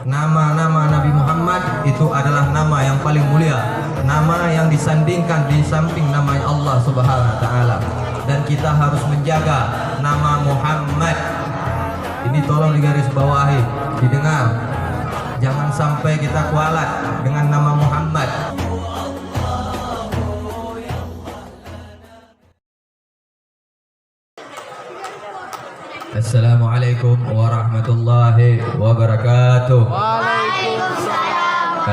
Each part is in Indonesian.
nama-nama Nabi Muhammad itu adalah nama yang paling mulia, nama yang disandingkan di samping nama Allah Subhanahu wa taala. Dan kita harus menjaga nama Muhammad. Ini tolong digarisbawahi, didengar. Jangan sampai kita kualat dengan nama Muhammad. Assalamualaikum warahmatullahi wabarakatuh. Waalaikumsalam.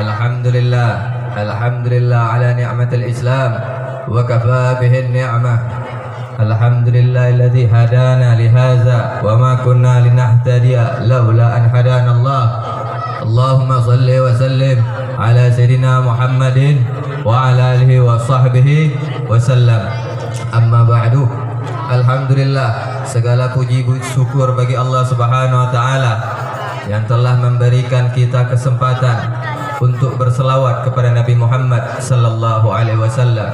Alhamdulillah ala ni'matil Islam wa kafa bihi ni'mah. Alhamdulillahilladzi hadana li hadza wa ma kunna linahtadiya laula an hadana Allah. Allahumma shalli wa sallim ala sayyidina Muhammadin wa ala alihi wa sahbihi wa sallam. Amma ba'du. Alhamdulillah, segala puji syukur bagi Allah Subhanahu wa taala yang telah memberikan kita kesempatan untuk berselawat kepada Nabi Muhammad sallallahu alaihi wasallam,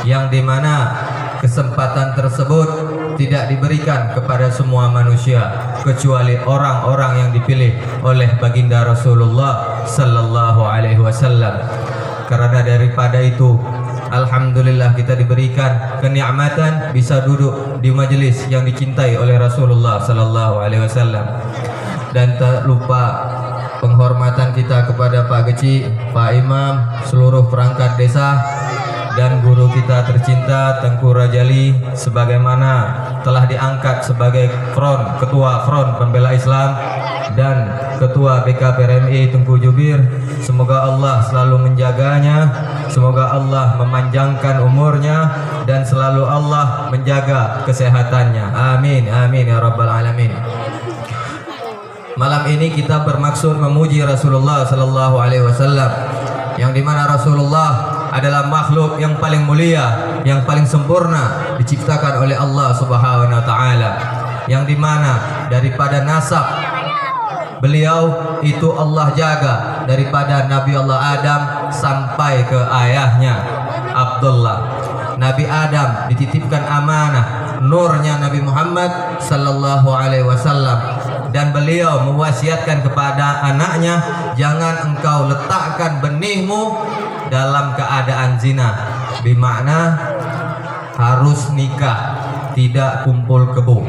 yang dimana kesempatan tersebut tidak diberikan kepada semua manusia kecuali orang-orang yang dipilih oleh baginda Rasulullah sallallahu alaihi wasallam. Karena daripada itu, alhamdulillah kita diberikan kenikmatan bisa duduk di majelis yang dicintai oleh Rasulullah sallallahu alaihi wasallam. Dan tak lupa penghormatan kita kepada Pak Geci, Pak Imam, seluruh perangkat desa, dan guru kita tercinta Tengku Rajali, sebagaimana telah diangkat sebagai ketua Front Pembela Islam dan ketua BKPRMI Tengku Jubir. Semoga Allah selalu menjaganya, semoga Allah memanjangkan umurnya, dan selalu Allah menjaga kesehatannya. Amin, amin ya rabbal alamin. Malam ini kita bermaksud memuji Rasulullah sallallahu alaihi wasallam, yang dimana Rasulullah adalah makhluk yang paling mulia, yang paling sempurna diciptakan oleh Allah Subhanahu wa taala, yang dimana daripada nasab beliau itu Allah jaga daripada Nabi Allah Adam sampai ke ayahnya Abdullah. Nabi Adam dititipkan amanah nurnya Nabi Muhammad sallallahu alaihi wasallam, dan beliau mewasiatkan kepada anaknya, jangan engkau letakkan benihmu dalam keadaan zina, bermakna harus nikah, tidak kumpul kebo.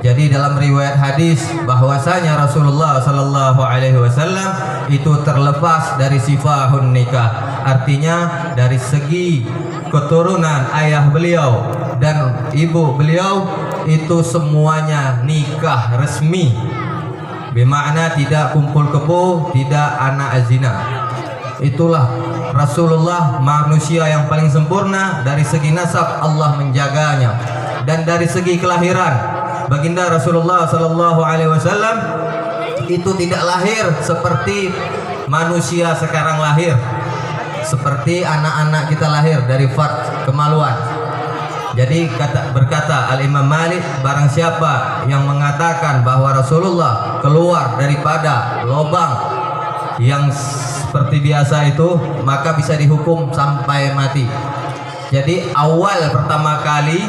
Jadi dalam riwayat hadis bahwasanya Rasulullah sallallahu alaihi wasallam itu terlepas dari sifahun nikah, artinya dari segi keturunan ayah beliau dan ibu beliau itu semuanya nikah resmi, bermakna tidak kumpul kebo, tidak anak zina. Itulah Rasulullah, manusia yang paling sempurna. Dari segi nasab Allah menjaganya, dan dari segi kelahiran baginda Rasulullah sallallahu alaihi wasallam itu tidak lahir seperti manusia sekarang lahir, seperti anak-anak kita lahir dari kemaluan. Jadi berkata Al-Imam Malik, barang siapa yang mengatakan bahwa Rasulullah keluar daripada lubang yang seperti biasa itu, maka bisa dihukum sampai mati. Jadi awal pertama kali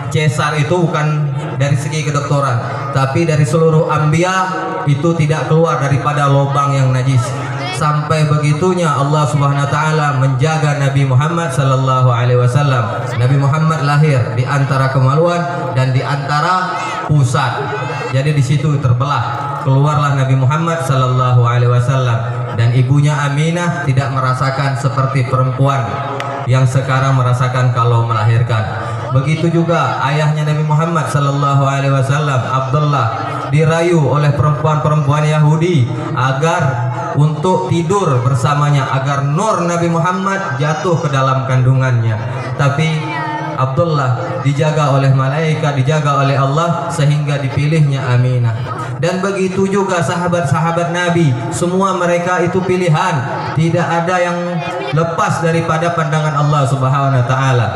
cesar itu bukan dari segi kedokteran, tapi dari seluruh anbiya itu tidak keluar daripada lubang yang najis. Sampai begitunya Allah Subhanahu wa taala menjaga Nabi Muhammad sallallahu alaihi wasallam. Nabi Muhammad lahir di antara kemaluan dan di antara pusat. Jadi di situ terbelah. Keluarlah Nabi Muhammad sallallahu alaihi wasallam, dan ibunya Aminah tidak merasakan seperti perempuan yang sekarang merasakan kalau melahirkan. Begitu juga ayahnya Nabi Muhammad sallallahu alaihi wasallam, Abdullah, dirayu oleh perempuan-perempuan Yahudi agar untuk tidur bersamanya, agar nur Nabi Muhammad jatuh ke dalam kandungannya. Tapi Abdullah dijaga oleh malaikat, dijaga oleh Allah, sehingga dipilihnya Aminah. Dan begitu juga sahabat-sahabat Nabi, semua mereka itu pilihan, tidak ada yang lepas daripada pandangan Allah Subhanahu wa taala.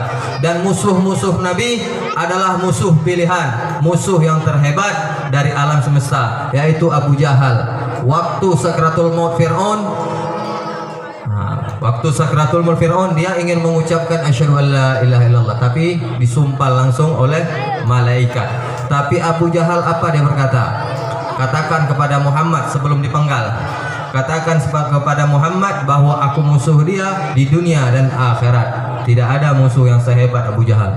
Dan musuh-musuh Nabi adalah musuh pilihan, musuh yang terhebat dari alam semesta, yaitu Abu Jahal. Waktu sakratul maut Fir'aun, dia ingin mengucapkan asyhadu an la ilaha illallah, tapi disumpal langsung oleh malaikat. Tapi Abu Jahal apa dia berkata? Katakan kepada Muhammad sebelum dipenggal. Katakan kepada Muhammad bahwa aku musuh dia di dunia dan akhirat. Tidak ada musuh yang sehebat Abu Jahal.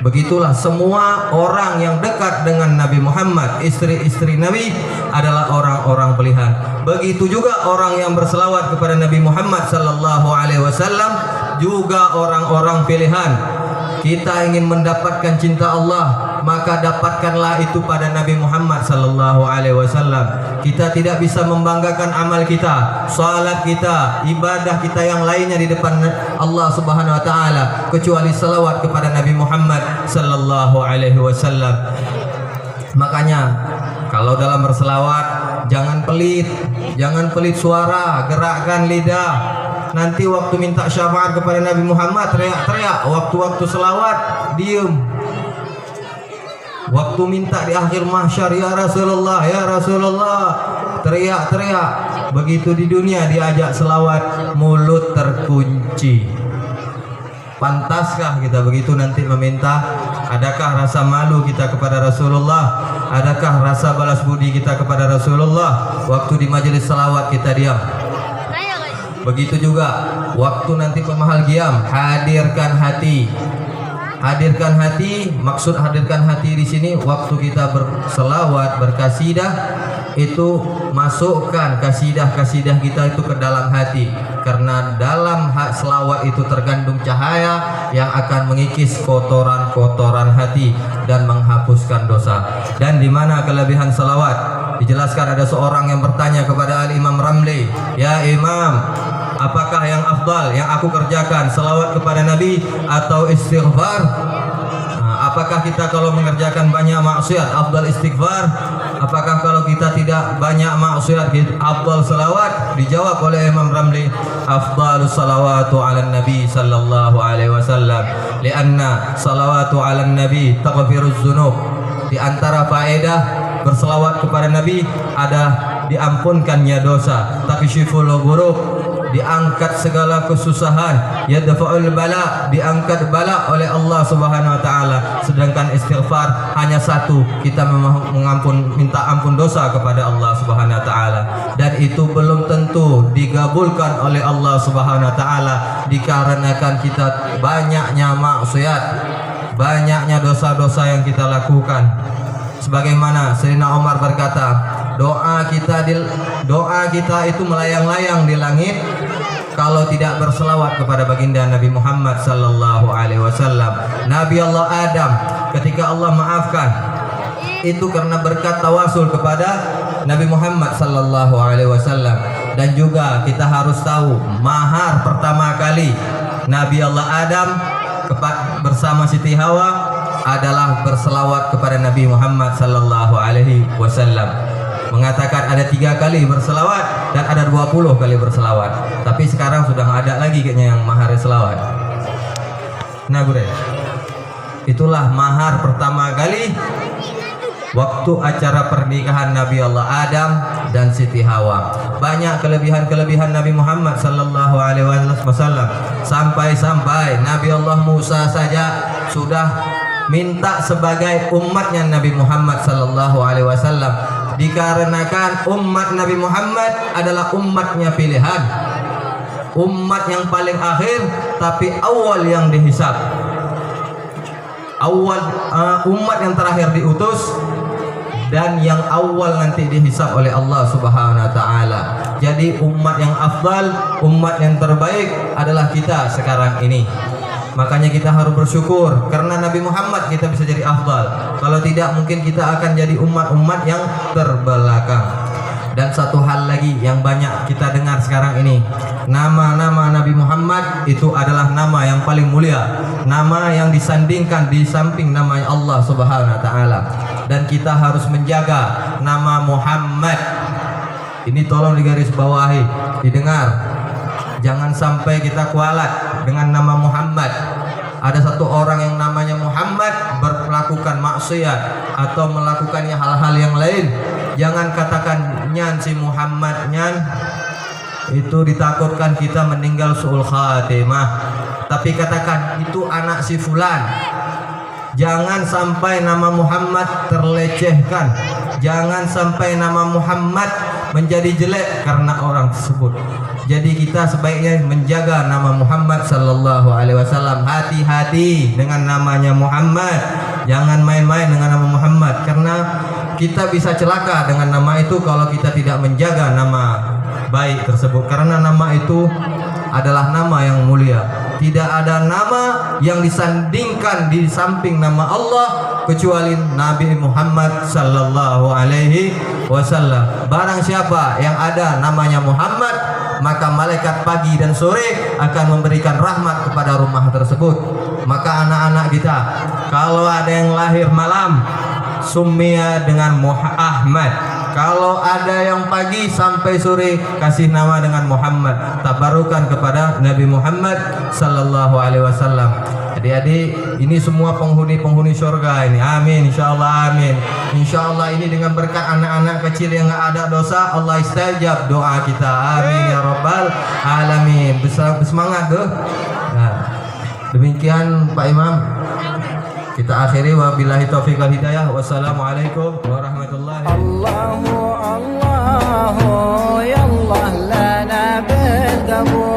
Begitulah semua orang yang dekat dengan Nabi Muhammad, istri-istri Nabi adalah orang-orang pilihan. Begitu juga orang yang berselawat kepada Nabi Muhammad sallallahu alaihi wasallam juga orang-orang pilihan. Kita ingin mendapatkan cinta Allah, maka dapatkanlah itu pada Nabi Muhammad sallallahu alaihi wasallam. Kita tidak bisa membanggakan amal kita, salat kita, ibadah kita yang lainnya di depan Allah Subhanahu wa taala kecuali selawat kepada Nabi Muhammad sallallahu alaihi wasallam. Makanya kalau dalam berselawat jangan pelit suara, gerakkan lidah. Nanti waktu minta syafaat kepada Nabi Muhammad teriak-teriak, waktu-waktu selawat diem. Waktu minta di akhir mahsyar, ya Rasulullah, ya Rasulullah, teriak-teriak. Begitu di dunia diajak selawat, mulut terkunci. Pantaskah kita begitu nanti meminta? Adakah rasa malu kita kepada Rasulullah? Adakah rasa balas budi kita kepada Rasulullah? Waktu di majelis selawat kita diam. Begitu juga waktu nanti pemahal qiyam, hadirkan hati. Hadirkan hati, maksud hadirkan hati di sini waktu kita berselawat, berkasidah itu masukkan kasidah-kasidah kita itu ke dalam hati. Karena dalam hak selawat itu terkandung cahaya yang akan mengikis kotoran-kotoran hati dan menghapuskan dosa. Dan di mana kelebihan selawat? Dijelaskan ada seorang yang bertanya kepada Al-Imam Ramli, "Ya Imam, apakah yang afdal yang aku kerjakan, selawat kepada Nabi atau istighfar?" Apakah kita kalau mengerjakan banyak maksiat afdal istighfar? Apakah kalau kita tidak banyak maksiat afdal selawat? Dijawab oleh Imam Ramli, afdalus salawatu ala Nabi sallallahu alaihi wasallam, lianna salawatu ala Nabi taghfiruz dzunub. Di antara faedah berselawat kepada Nabi ada diampunkannya dosa, taksyiful ghurub, diangkat segala kesusahan, yadfa'ul bala, diangkat bala oleh Allah Subhanahu wa taala. Sedangkan istighfar hanya satu, kita minta ampun dosa kepada Allah Subhanahu wa taala, dan itu belum tentu digabulkan oleh Allah Subhanahu wa taala dikarenakan kita banyaknya maksiat, banyaknya dosa-dosa yang kita lakukan. Sebagaimana Sayyidina Umar berkata, doa kita itu melayang-layang di langit kalau tidak berselawat kepada baginda Nabi Muhammad sallallahu alaihi wasallam. Nabi Allah Adam ketika Allah maafkan itu karena berkat tawasul kepada Nabi Muhammad sallallahu alaihi wasallam. Dan juga kita harus tahu mahar pertama kali Nabi Allah Adam bersama Siti Hawa adalah berselawat kepada Nabi Muhammad sallallahu alaihi wasallam. Mengatakan ada 3 kali berselawat dan ada 20 kali berselawat. Tapi sekarang sudah ada lagi kayaknya yang mahar selawat. Nah gue, itulah mahar pertama kali waktu acara pernikahan Nabi Allah Adam dan Siti Hawa. Banyak kelebihan-kelebihan Nabi Muhammad sallallahu alaihi wasallam. Sampai-sampai Nabi Allah Musa saja sudah minta sebagai umatnya Nabi Muhammad sallallahu alaihi wasallam, dikarenakan umat Nabi Muhammad adalah umatnya pilihan, umat yang paling akhir tapi awal yang dihisab, umat yang terakhir diutus dan yang awal nanti dihisab oleh Allah Subhanahu wa taala. Jadi umat yang afdal, umat yang terbaik adalah kita sekarang ini. Makanya kita harus bersyukur karena Nabi Muhammad kita bisa jadi afdal. Kalau tidak mungkin kita akan jadi umat-umat yang terbelakang. Dan satu hal lagi yang banyak kita dengar sekarang ini, nama-nama Nabi Muhammad itu adalah nama yang paling mulia, nama yang disandingkan di samping nama Allah Subhanahu wa taala. Dan kita harus menjaga nama Muhammad. Ini tolong digarisbawahi, didengar. Jangan sampai kita kualat dengan nama Muhammad. Ada satu orang yang namanya Muhammad melakukan maksiat atau melakukannya hal-hal yang lain. Jangan katakan nyan si Muhammad nyan, itu ditakutkan kita meninggal su'ul khatimah. Tapi katakan itu anak si fulan. Jangan sampai nama Muhammad terlecehkan. Jangan sampai nama Muhammad menjadi jelek karena orang tersebut. Jadi kita sebaiknya menjaga nama Muhammad sallallahu alaihi wasallam. Hati-hati dengan namanya Muhammad. Jangan main-main dengan nama Muhammad, karena kita bisa celaka dengan nama itu kalau kita tidak menjaga nama baik tersebut. Karena nama itu adalah nama yang mulia. Tidak ada nama yang disandingkan di samping nama Allah kecuali Nabi Muhammad sallallahu alaihi wasallam. Barang siapa yang ada namanya Muhammad, maka malaikat pagi dan sore akan memberikan rahmat kepada rumah tersebut. Maka anak-anak kita, kalau ada yang lahir malam, sumia dengan Ahmad. Kalau ada yang pagi sampai sore, kasih nama dengan Muhammad. Tabarukan kepada Nabi Muhammad sallallahu alaihi wasallam. Adik-adik, ini semua penghuni-penghuni surga ini. Amin, insyaallah, amin. Insyaallah ini dengan berkat anak-anak kecil yang enggak ada dosa, Allah istajab doa kita. Amin ya rabbal alamin. Bersemangat tuh. Nah, demikian Pak Imam. Kita akhiri wabillahi taufiq wal hidayah. Wassalamualaikum warahmatullahi wabarakatuh. الله الله يلا لنا بالقبول